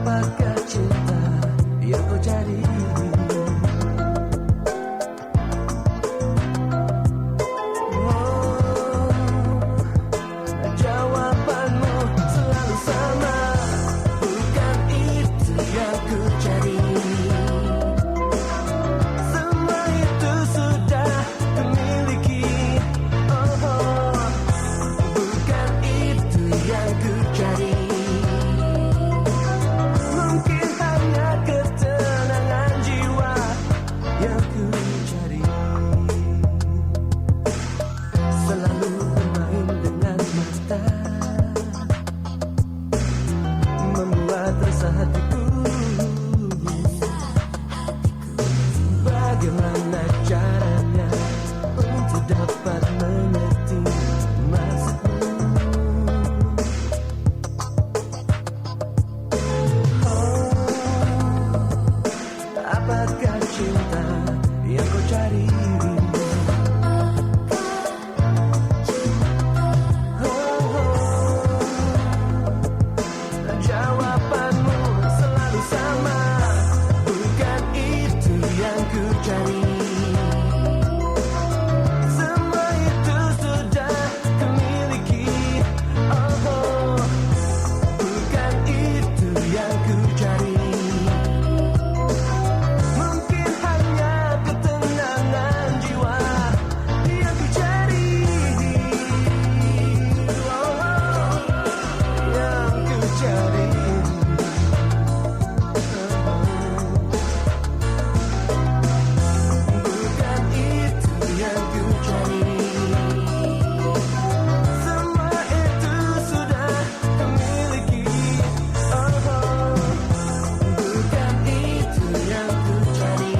Apakah cinta yang kau cari? Jawabanmu selalu sama, bukan itu yang ku cari. Semua itu sudah ku miliki. Bukan itu yang ku cari. Mungkin hanya ketenangan jiwa yang ku cari. Selalu bermain dengan mata, membuat resah hatiku. Bagaimana caranya untuk dapat mengerti maksudmu? Apakah cinta yang kau cari? Jawabanmu selalu sama, bukan itu yang ku cari. Semua itu sudah ku miliki. Bukan itu yang ku cari. Mungkin hanya ketenangan jiwa yang ku cari. Yang ku cari. Bukan itu yang ku cari. Semua itu sudah ku miliki. Bukan itu yang ku cari.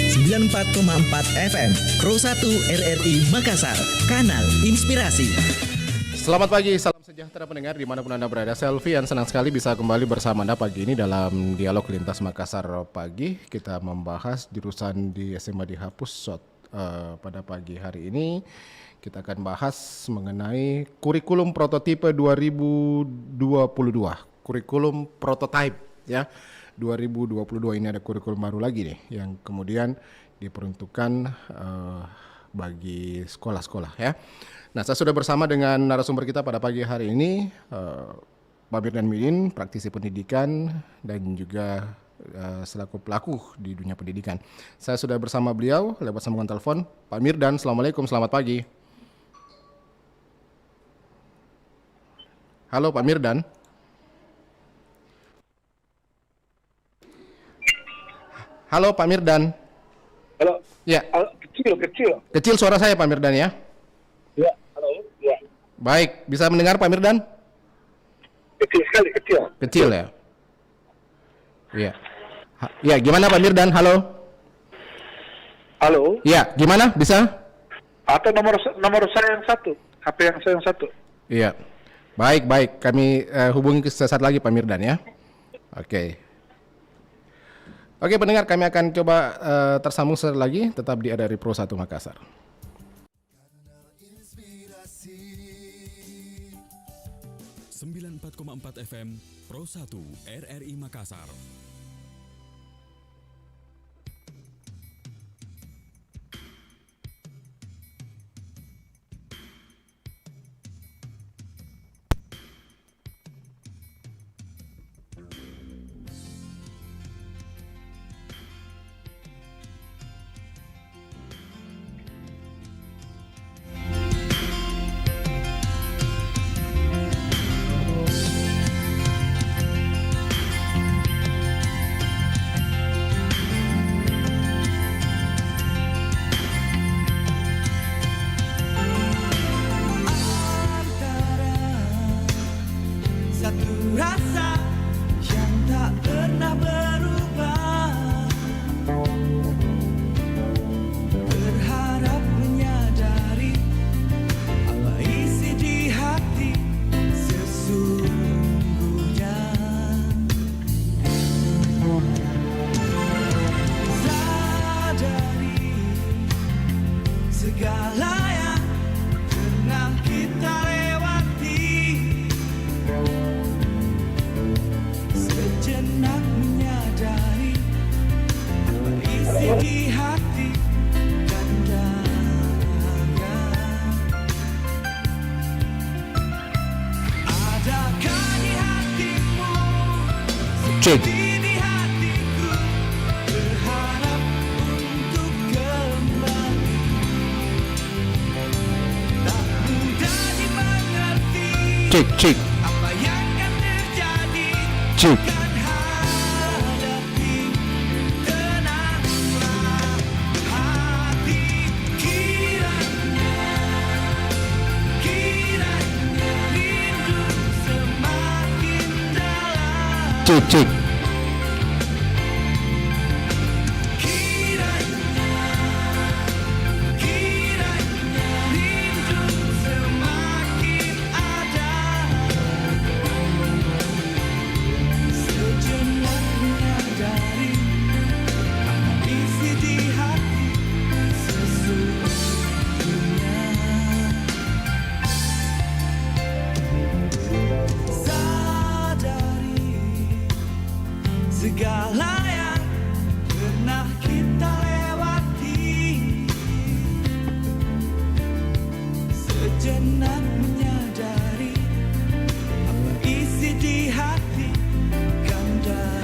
Sembilan 94,4 FM Pro 1 RRI Makassar, kanal inspirasi. Selamat pagi, salam sejahtera pendengar dimanapun Anda berada. Selvian senang sekali bisa kembali bersama Anda pagi ini dalam Dialog Lintas Makassar Pagi. Kita membahas jurusan di SMA dihapus pada pagi hari ini. Kita akan bahas mengenai kurikulum prototipe 2022. Kurikulum prototype ya. 2022 ini ada kurikulum baru lagi nih yang kemudian diperuntukkan bagi sekolah-sekolah ya. Nah, saya sudah bersama dengan narasumber kita pada pagi hari ini, Pak Mirdan Midin, praktisi pendidikan dan juga selaku pelaku di dunia pendidikan. Saya sudah bersama beliau lewat sambungan telepon. Pak Mirdan, Assalamualaikum, selamat pagi. Halo Pak Mirdan. Halo Pak Mirdan. Halo. Ya. Halo, kecil. Kecil suara saya Pak Mirdan ya. Ya, halo. Ya. Baik, bisa mendengar Pak Mirdan? Kecil sekali, kecil. Kecil ya. Iya. Ya, gimana Pak Mirdan? Halo. Halo. Ya, gimana? Bisa? Atau nomor saya yang satu, HP yang saya yang satu. Iya. Baik. Kami hubungi sesaat lagi Pak Mirdan ya. Oke pendengar, kami akan coba tersambung sekali lagi, tetap di RRI Pro 1 Makassar. Inspirasi 94,4 FM Pro 1 RRI Makassar. segala yang pernah kita lewati, sejenak menyadari apa isi di hati dan dahaga. Adakah di hatimu Cek. seperti di hatiku, berharap untuk kembali, tak mudah dimengerti Cek. apa yang akan terjadi. Cek. Kan hadapi, tenanglah hati, kiranya rindu semakin dalam. Cek. Kiranya rindu semakin ada, sejenak menyadari apa isi di hati sesungguhnya. Sadari segala yang pernah kita lewati, sejenak menyadari apa isi di hati kan dahaga.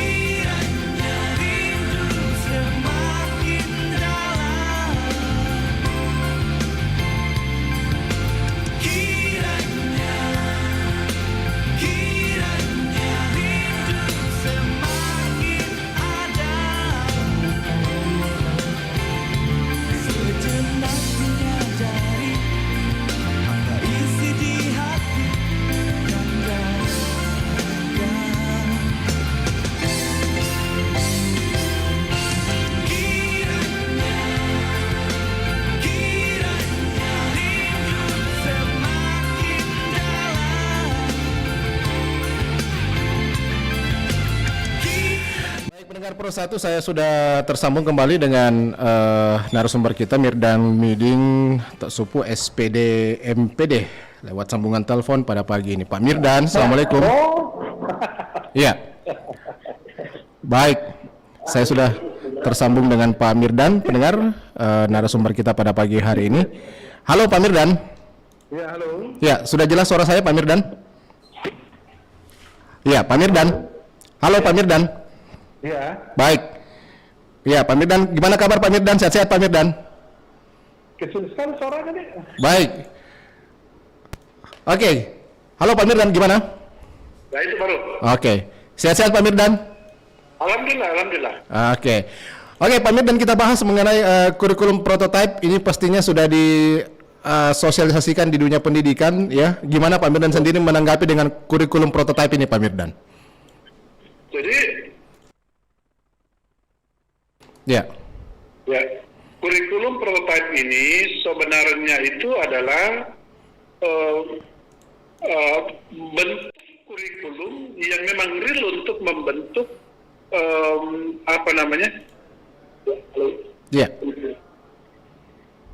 Kiranya rindu semakin dalam, kiranya rindu semakin ada, sejenak menyadari apa isi di hati dan dahaga. Kiranya rindu semakin dalam. Baik, pendengar Pro 1, saya sudah tersambung kembali dengan narasumber kita Mirdan Miding Taksupu SPD MPD lewat sambungan telepon pada pagi ini. Pak Mirdan, Assalamualaikum. Iya. Baik, saya sudah tersambung dengan Pak Mirdan, pendengar narasumber kita pada pagi hari ini. Halo Pak Mirdan. Ya, halo. Ya, sudah jelas suara saya Pak Mirdan? Iya, Pak Mirdan. Halo Pak Mirdan. Ya, Baik. Ya, Pak Mirdan, gimana kabar Pak Mirdan? Sehat-sehat Pak Mirdan? kecil sekali suaranya nih. Baik. Oke. Halo Pak Mirdan, gimana? Nah, itu baru. Oke. Sehat-sehat Pak Mirdan? Alhamdulillah. Oke. Oke, Pak Mirdan, kita bahas mengenai kurikulum prototype. Ini pastinya sudah disosialisasikan di dunia pendidikan, ya. Gimana Pak Mirdan sendiri menanggapi dengan kurikulum prototype ini, Pak Mirdan? Jadi, Ya. kurikulum prototype ini sebenarnya itu adalah bentuk kurikulum yang memang real untuk membentuk apa namanya? Ya.